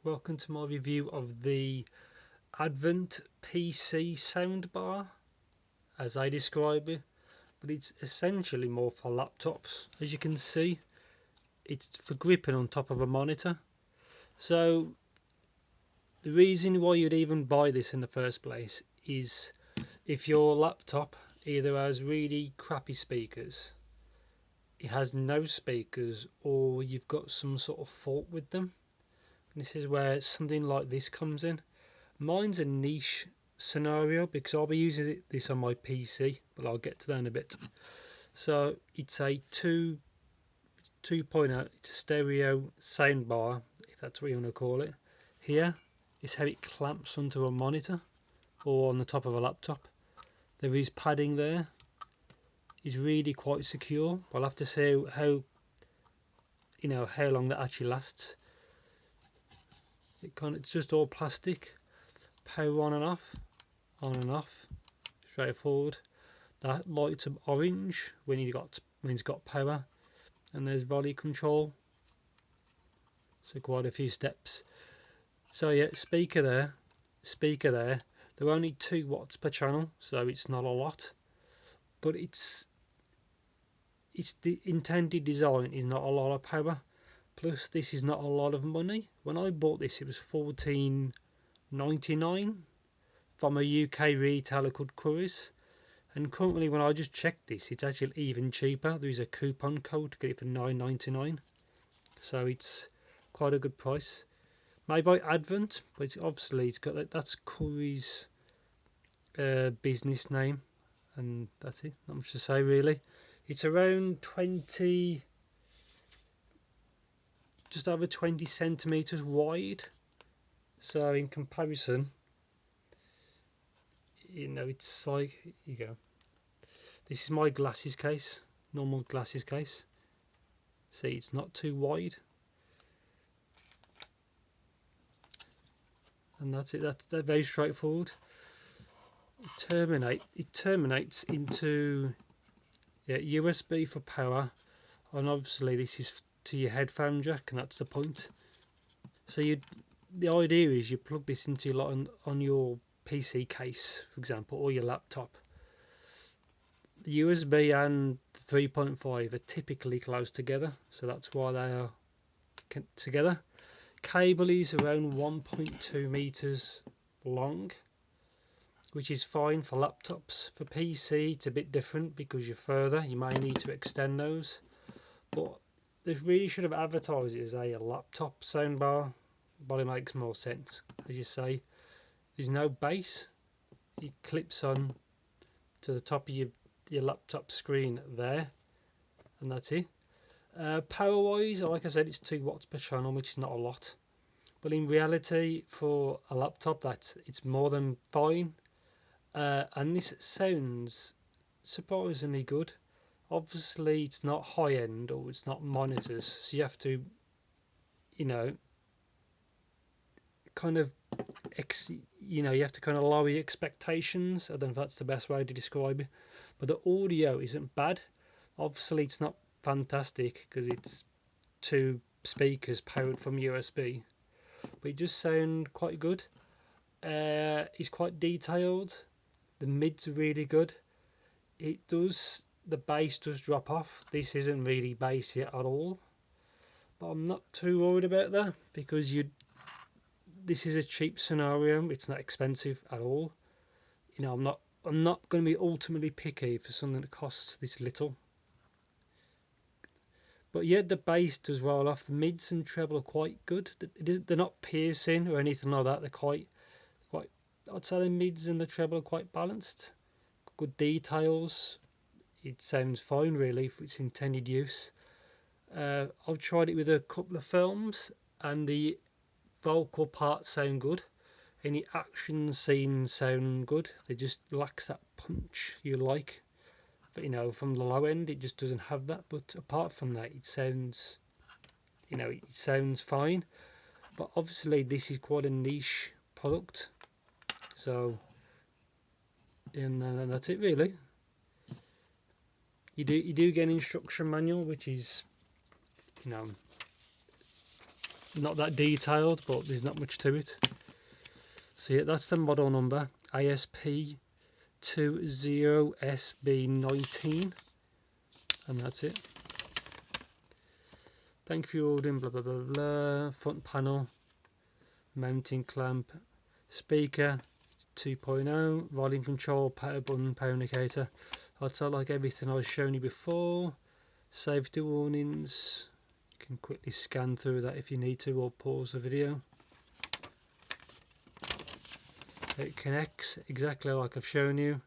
Welcome to my review of the Advent PC soundbar, as I describe it, but it's essentially more for laptops. As you can see, it's for gripping on top of a monitor. So the reason why you'd even buy this in the first place is if your laptop either has really crappy speakers, it has no speakers, or you've got some sort of fault with them. This is where something like this comes in. Mine's a niche scenario because I'll be using this on my PC, but I'll get to that in a bit. So it's a 2.0, it's a stereo soundbar, if that's what you want to call it. Here is how it clamps onto a monitor or on the top of a laptop. There is padding there. It's really quite secure. I'll have to see how long that actually lasts. It's just all plastic. Power on and off, straightforward. That lights up orange when it's got power, and there's volume control. So quite a few steps. So yeah, speaker there. They're only 2 watts per channel, so it's not a lot. But it's the intended design is not a lot of power. Plus, this is not a lot of money. When I bought this, it was $14.99 from a UK retailer called Currys. And currently, when I just checked this, it's actually even cheaper. There's a coupon code to get it for $9.99. So it's quite a good price. Made by Advent, but it's got that's Currys' business name, and that's it. Not much to say really. It's around just over 20 centimeters wide. So in comparison, it's like, here you go. This is my glasses case, normal glasses case. See, it's not too wide. And that's it. That's very straightforward. It terminates into USB for power, and obviously this is to your headphone jack, and that's the point. So the idea is you plug this into on your PC case, for example, or your laptop. The USB and the 3.5 are typically close together, so that's why they are together. Cable is around 1.2 meters long, which is fine for laptops. For PC, it's a bit different because you're further. You may need to extend those, but they really should have advertised it as a laptop soundbar, but it makes more sense. As you say, there's no base. It clips on to the top of your laptop screen there, and that's it. Power wise, like I said, it's 2 watts per channel, which is not a lot, but in reality for a laptop it's more than fine. And this sounds surprisingly good. Obviously it's not high end, or it's not monitors, so you have to kind of you have to kind of lower your expectations. I don't know if that's the best way to describe it, but the audio isn't bad. Obviously it's not fantastic because it's 2 speakers powered from USB, but it just sound quite good. It's quite detailed. The mids are really good. The bass does drop off. This isn't really bass yet at all, but I'm not too worried about that because this is a cheap scenario. It's not expensive at all. I'm not going to be ultimately picky for something that costs this little. But yeah, the bass does roll off. The mids and treble are quite good. They're not piercing or anything like that. They're quite. I'd say the mids and the treble are quite balanced. Good details. It sounds fine really for its intended use. I've tried it with a couple of films, and the vocal parts sound good. Any action scenes sound good. They just lacks that punch you like. But from the low end, it just doesn't have that. But apart from that, it sounds fine. But obviously, this is quite a niche product. So, and that's it really. You do get an instruction manual, which is not that detailed, but there's not much to it. So yeah, that's the model number, ASP20SB19, and that's it. Thank you for ordering, blah blah blah blah. Front panel, mounting clamp, speaker 2.0, volume control, power button, power indicator. That's like everything I've shown you before. Safety warnings, you can quickly scan through that if you need to, or pause the video. It connects exactly like I've shown you.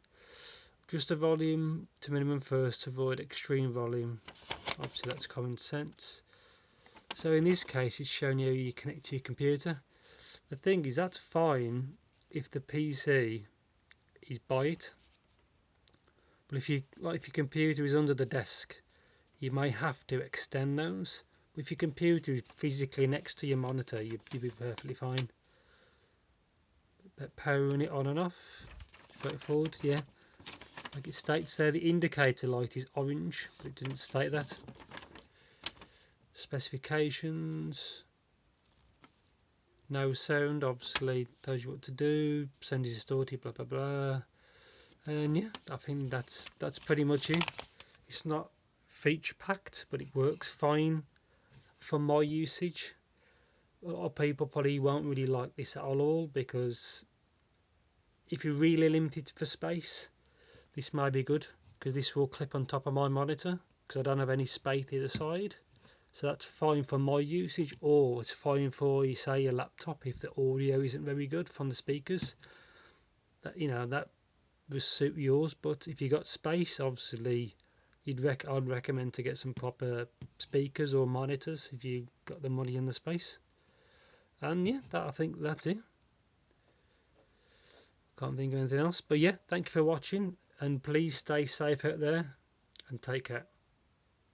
Just the volume to minimum first to avoid extreme volume. Obviously that's common sense. So in this case it's showing you how you connect to your computer. The thing is, that's fine if the PC is by it, but if your computer is under the desk, you may have to extend those. But if your computer is physically next to your monitor, you'll be perfectly fine. But powering it on and off, straightforward, yeah. Like it states there, the indicator light is orange, but it didn't state that. Specifications. No sound, obviously tells you what to do, send is distorted, blah blah blah. And yeah, I think that's pretty much it. It's not feature packed, but it works fine for my usage. A lot of people probably won't really like this at all, because if you're really limited for space, this may be good, because this will clip on top of my monitor, because I don't have any space either side. So that's fine for my usage, or it's fine for, you say, your laptop if the audio isn't very good from the speakers. That, you know, that would suit yours. But if you got space, obviously I'd recommend to get some proper speakers or monitors if you got the money and the space. And yeah, I think that's it. Can't think of anything else. But yeah, thank you for watching, and please stay safe out there and take care.